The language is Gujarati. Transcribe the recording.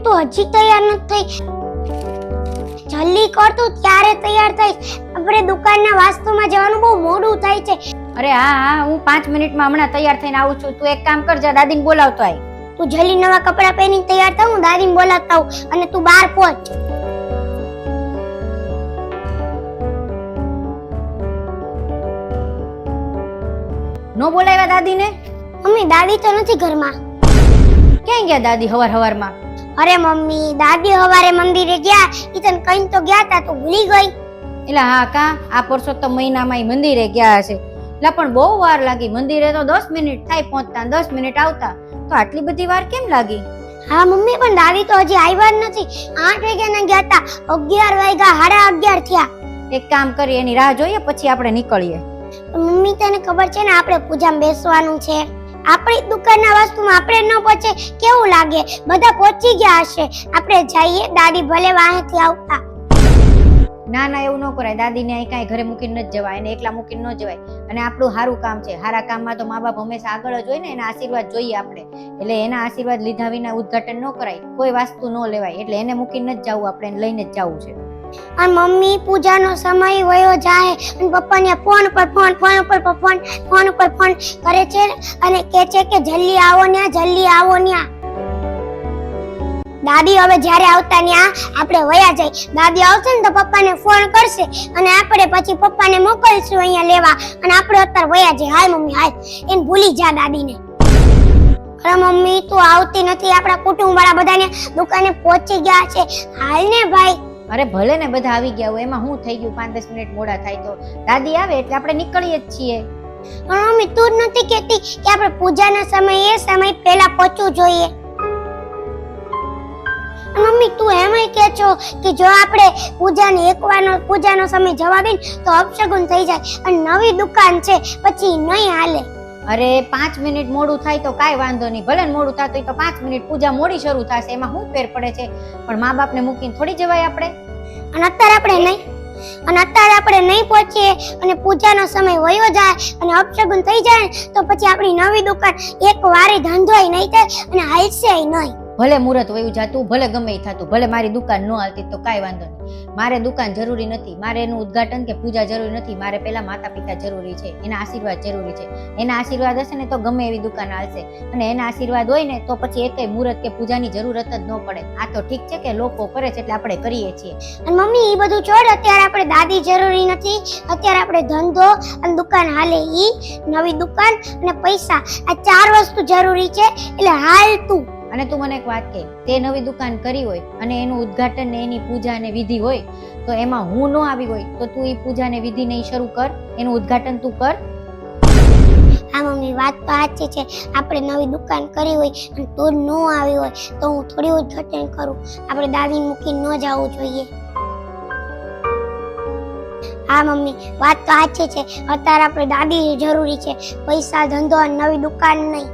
તું હજી તૈયાર નથી થઈ. જલ્દી કર તું, ત્યારે તૈયાર થઈશ. આપણે દુકાનના વાસ્તુમાં જવાનું બહુ મોડું થાય છે. અરે હા હા, હું 5 મિનિટમાં હમણાં તૈયાર થઈને આવું છું. તું એક કામ કર, જા દાદીને બોલાવતો આય. તું જલ્દી નવા કપડાં પહેરીને તૈયાર થા, હું દાદીને બોલાવતા આવું અને તું બહાર પહોંચ. નો બોલાવ્યા દાદીને? મમ્મી દાદી તો નથી ઘરમાં. ક્યાં ગયા દાદી હવારમાં? અરે મમ્મી, દાદી હવારે મંદિરે ગયા, ઈ તને કઈ તો ગયા તા, તું ભૂલી ગઈ. એટલે હા કા, આ પુરુષોત્તમ મહિનામાં મંદિરે ગયા હશે. એટલે પણ બહુ વાર લાગી. મંદિરે તો 10 મિનિટ થાય પહોંચતા, 10 મિનિટ આવતા. તો આટલી બધી વાર કેમ લાગી? હા મમ્મી, પણ દાદી તો હજી આવ્યા જ નથી. 8 વાગ્યાના ગયા તા, 11 વાગ્યા, 11:30 થયા. એક કામ કરીએ, એની રાહ જોઈએ પછી આપણે નીકળીએ. મમ્મી તને ખબર છે ને, આપણે પૂજામાં બેસવાનું છે. આપણી દુકાનના વસ્તુમાં આપણે ન પહોંચે કેવું લાગે? બધા પહોંચી ગયા હશે, આપણે જઈએ. દાદી ભલે વાહેથી આવતા. ના ના, એવું ન કરાય. દાદીને અહીં કાંઈ ઘરે મૂકીને નથી જવાય, એને એકલા મૂકીને ન જવાય. અને આપણું સારું કામ છે. સારા કામમાં તો મા બાપ હંમેશા આગળ જ હોય ને, એના આશીર્વાદ જોઈએ આપણે. એટલે એના આશીર્વાદ લીધા વિના ઉદ્ઘાટન ન કરાય, કોઈ વસ્તુ ન લેવાય. એટલે એને મૂકીને જ જવું, આપણે એને લઈને જ જવું છે. અને મમ્મી, પૂજાનો સમય વયો જાય અને પપ્પાને ફોન પર ફોન કરે છે અને કહે છે કે જલ્દી આવો ન્યા, જલ્દી આવો ન્યા. દાદી હવે જ્યારે આવતા ન્યા આપણે વયા જાય. દાદી આવશે ને તો પપ્પાને ફોન કરશે અને આપણે પછી પપ્પાને મોકલશું અહીંયા લેવા અને આપણે અત્યારે વયા જાય. હાય મમ્મી હાય, એને ભૂલી જા દાદીને. અરે મમ્મી, તું આવતી નથી. આપણા કુટુંબ વાળા બધાને દુકાને પહોંચી ગયા છે. હાલ ને ભાઈ. અરે ભલે ને બધા આવી ગયા હોય, એમાં હું થઈ ગયું? 5-10 મિનિટ મોડા થાય તો દાદી આવે એટલે આપણે નીકળીએ જ છીએ. પણ મમ્મી, તું જ નથી કહેતી કે આપણે પૂજાના સમય પહેલા પહોંચવું જોઈએ? મમ્મી, તું એમય કહે છો કે જો આપણે પૂજાનો સમય જવા દઈએ તો અપશગુન થઈ જાય અને નવી દુકાન છે પછી નહીં હાલે. અરે 5 મિનિટ મોડું થાય તો કાંઈ વાંધો નહીં. ભલે ને મોડું થતું હોય તો 5 મિનિટ પૂજા મોડી શરૂ થશે, એમાં શું ફેર પડે છે? પણ મા બાપને મૂકીને થોડી જવાય આપણે. અને અત્યારે આપણે નહીં પહોંચીએ અને પૂજાનો સમય વયો જાય અને અપશગુન થઈ જાય તો પછી આપણી નવી દુકાન એક વારે ધંધોય નહીં થાય અને હાલશે નહીં. ભલે મુહૂર્ત વયું જાતું, ભલે ગમે એ થતું, ભલે મારી દુકાન ન હાલતી તો કાંઈ વાંધો નહીં. મારે દુકાન જરૂરી નથી, મારે એનું ઉદ્ઘાટન કે પૂજા જરૂરી નથી. મારે પહેલા માતા પિતા જરૂરી છે, એના આશીર્વાદ જરૂરી છે. એના આશીર્વાદ હશે ને તો ગમે એવી દુકાન હાલશે, અને એના આશીર્વાદ હોય ને તો પછી એકેય મુહૂર્ત કે પૂજાની જરૂરત જ ન પડે. આ તો ઠીક છે કે લોકો કરે છે એટલે આપણે કરીએ છીએ. અને મમ્મી, એ બધું છોડ. અત્યારે આપણે દાદી જરૂરી નથી. અત્યારે આપણે ધંધો અને દુકાન હાલે ઈ, નવી દુકાન અને પૈસા, આ 4 વસ્તુ જરૂરી છે. એટલે હાલ તું. અને તું મને એક વાત કહે, તે નવી દુકાન કરી હોય અને એનું ઉદ્ઘાટન ને એની પૂજા ને વિધિ હોય તો એમાં હું ન આવી હોય તો તું એ પૂજા ને વિધિ ને શરૂ કર, એનું ઉદ્ઘાટન તું કર. હા મમ્મી, વાત તો સાચી છે. આપણે નવી દુકાન કરી હોય અને તું ન આવી હોય તો હું થોડી ઉદ્ઘાટન કરું. આપણે દાદીને મૂકીને ન જવું જોઈએ. હા મમ્મી, વાત તો સાચી છે. અત્યારે આપણે દાદી જરૂરી છે, પૈસા, ધંધો અને નવી દુકાન નહીં.